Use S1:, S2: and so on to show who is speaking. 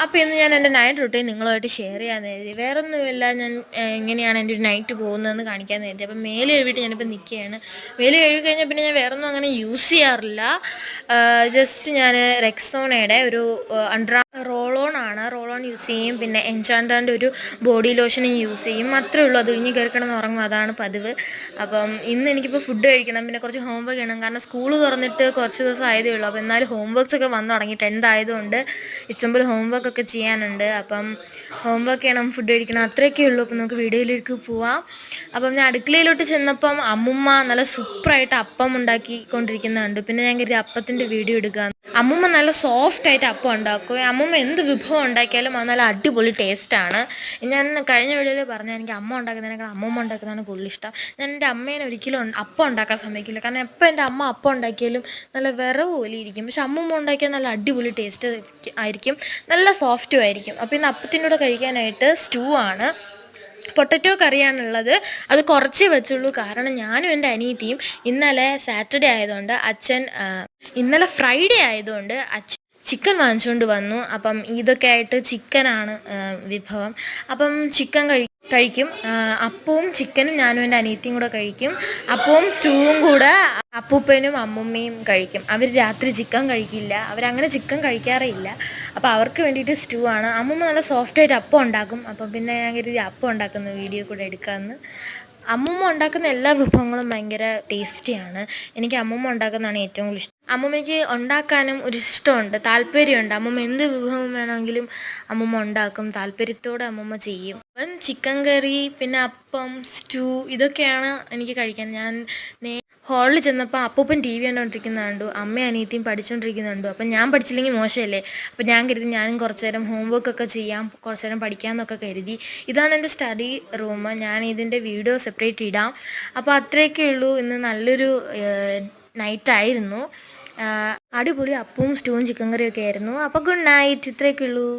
S1: അപ്പോൾ ഇന്ന് ഞാൻ എൻ്റെ നൈറ്റ് റൂട്ടീൻ നിങ്ങളുമായിട്ട് ഷെയർ ചെയ്യാമെന്ന് കരുതി. വേറൊന്നുമില്ല, ഞാൻ എങ്ങനെയാണ് എൻ്റെ ഒരു നൈറ്റ് പോകുന്നതെന്ന് കാണിക്കാൻ കരുതി. അപ്പം മേല് കഴുകിയിട്ട് ഞാനിപ്പോൾ നിൽക്കുകയാണ്. മേല് കഴുകി കഴിഞ്ഞാൽ പിന്നെ ഞാൻ വേറൊന്നും അങ്ങനെ യൂസ് ചെയ്യാറില്ല. ജസ്റ്റ് ഞാൻ റെക്സോണയുടെ ഒരു റോൾ ഓൺ യൂസ് ചെയ്യും. പിന്നെ എൻചാൻഡാൻ്റെ ഒരു ബോഡി ലോഷനും യൂസ് ചെയ്യും. അത്രേ ഉള്ളൂ. അത് കഴിഞ്ഞ് കയറി കിടന്ന് ഉറങ്ങും, അതാണ് പതിവ്. അപ്പം ഇന്ന് എനിക്കിപ്പോൾ ഫുഡ് കഴിക്കണം, പിന്നെ കുറച്ച് ഹോംവർക്ക് ചെയ്യണം. കാരണം സ്കൂൾ തുറന്നിട്ട് കുറച്ച് ദിവസം ആയതേ ഉള്ളൂ. അപ്പോൾ എന്നാലും ഹോംവർക്ക്സ് ഒക്കെ വന്നു തുടങ്ങി. 10th ആയതുകൊണ്ട് ഇഷ്ടംപോലെ ഹോംവർക്കൊക്കെ ചെയ്യാനുണ്ട്. അപ്പം ഹോംവർക്ക് ചെയ്യണം, ഫുഡ് കഴിക്കണം, അത്രയൊക്കെ ഉള്ളൂ. അപ്പം നമുക്ക് വീഡിയോയിലേക്ക് പോവാം. അപ്പം ഞാൻ അടുക്കളയിലോട്ട് ചെന്നപ്പം അമ്മുമ്മ നല്ല സൂപ്പറായിട്ട് അപ്പം ഉണ്ടാക്കിക്കൊണ്ടിരിക്കുന്നുണ്ട്. പിന്നെ ഞാൻ കരുതി അപ്പത്തിൻ്റെ വീഡിയോ എടുക്കാം. അമ്മുമ്മ നല്ല സോഫ്റ്റായിട്ട് അപ്പം ഉണ്ടാക്കും. അമ്മുമ്മ എന്ത് വിഭവം ഉണ്ടാക്കിയാലും അത് നല്ല അടിപൊളി ടേസ്റ്റാണ്. ഞാൻ കഴിഞ്ഞ വീഡിയോയിൽ പറഞ്ഞാൽ എനിക്ക് അമ്മ ഉണ്ടാക്കുന്നതിനേക്കാൾ അമ്മുമ്മ ഉണ്ടാക്കുന്നതാണ് കൂടുതൽ ഇഷ്ടം. ഞാൻ എൻ്റെ അമ്മേനെ ഒരിക്കലും അപ്പം ഉണ്ടാക്കാൻ സമ്മതിക്കില്ല. കാരണം എപ്പോൾ എൻ്റെ അമ്മ അപ്പം ഉണ്ടാക്കിയാലും നല്ല വിറവ് പോലെ ഇരിക്കും. പക്ഷെ അമ്മുമ്മ ഉണ്ടാക്കിയാൽ നല്ല അടിപൊളി ടേസ്റ്റ് ആയിരിക്കും, നല്ല സോഫ്റ്റും ആയിരിക്കും. അപ്പോൾ ഇന്ന് അപ്പത്തിൻ്റെ കൂടെ കഴിക്കാനായിട്ട് സ്റ്റൂ ആണ്. പൊട്ടറ്റോ കറിയാണുള്ളത്. അത് കുറച്ചേ വെച്ചുള്ളൂ. കാരണം ഞാനും എൻ്റെ അനിയത്തിയും ഇന്നലെ സാറ്റർഡേ ആയതുകൊണ്ട് ഇന്നലെ ഫ്രൈഡേ ആയതുകൊണ്ട് അച്ഛൻ ചിക്കൻ വാങ്ങിച്ചുകൊണ്ട് വന്നു. അപ്പം ഇതൊക്കെ ആയിട്ട് ചിക്കനാണ് വിഭവം. അപ്പം ചിക്കൻ കഴിക്കും. അപ്പവും ചിക്കനും ഞാനും എൻ്റെ അനിയത്തിയും കൂടെ കഴിക്കും. അപ്പവും സ്റ്റൂവും കൂടെ അപ്പൂപ്പനും അമ്മുമ്മയും കഴിക്കും. അവർ രാത്രി ചിക്കൻ കഴിക്കില്ല, അവരങ്ങനെ ചിക്കൻ കഴിക്കാറേ ഇല്ല. അപ്പോൾ അവർക്ക് വേണ്ടിയിട്ട് സ്റ്റൂ ആണ്. അമ്മുമ്മ നല്ല സോഫ്റ്റായിട്ട് അപ്പം ഉണ്ടാക്കും. അപ്പം പിന്നെ ഞാൻ കരുതി അപ്പം ഉണ്ടാക്കുന്ന വീഡിയോ കൂടെ എടുക്കാമെന്ന്. അമ്മുമ്മ ഉണ്ടാക്കുന്ന എല്ലാ വിഭവങ്ങളും ഭയങ്കര ടേസ്റ്റിയാണ്. എനിക്ക് അമ്മുമ്മ ഉണ്ടാക്കുന്നതാണ് ഏറ്റവും കൂടുതൽ ഇഷ്ടം. അമ്മുമ്മയ്ക്ക് ഉണ്ടാക്കാനും ഒരു ഇഷ്ടമുണ്ട്, താല്പര്യമുണ്ട്. അമ്മുമ്മ എന്ത് വിഭവം വേണമെങ്കിലും അമ്മുമ്മ ഉണ്ടാക്കും, താല്പര്യത്തോടെ അമ്മുമ്മ ചെയ്യും. അപ്പം ചിക്കൻ കറി, പിന്നെ അപ്പം, സ്റ്റൂ, ഇതൊക്കെയാണ് എനിക്ക് കഴിക്കാൻ. ഞാൻ ഹാളിൽ ചെന്നപ്പോൾ അപ്പൂപ്പൻ TV കണ്ടുകൊണ്ടിരിക്കുന്നത് കണ്ടു, അമ്മയും അനിയത്തിയും പഠിച്ചുകൊണ്ടിരിക്കുന്നുണ്ട്. അപ്പം ഞാൻ പഠിച്ചില്ലെങ്കിൽ മോശമല്ലേ. അപ്പം ഞാൻ കരുതി ഞാനും കുറച്ച് നേരം ഹോംവർക്കൊക്കെ ചെയ്യാം, കുറച്ച് നേരം പഠിക്കാമെന്നൊക്കെ കരുതി. ഇതാണ് എൻ്റെ സ്റ്റഡി റൂം. ഞാൻ ഇതിൻ്റെ വീഡിയോ സെപ്പറേറ്റ് ഇടാം. അപ്പോൾ അത്രയൊക്കെ ഉള്ളൂ. ഇന്ന് നല്ലൊരു നൈറ്റായിരുന്നു. അടിപൊളി അപ്പവും സ്റ്റൂവും ചിക്കൻ കറിയൊക്കെ ആയിരുന്നു. അപ്പോൾ ഗുഡ് നൈറ്റ്, ഇത്രയൊക്കെ ഉള്ളൂ.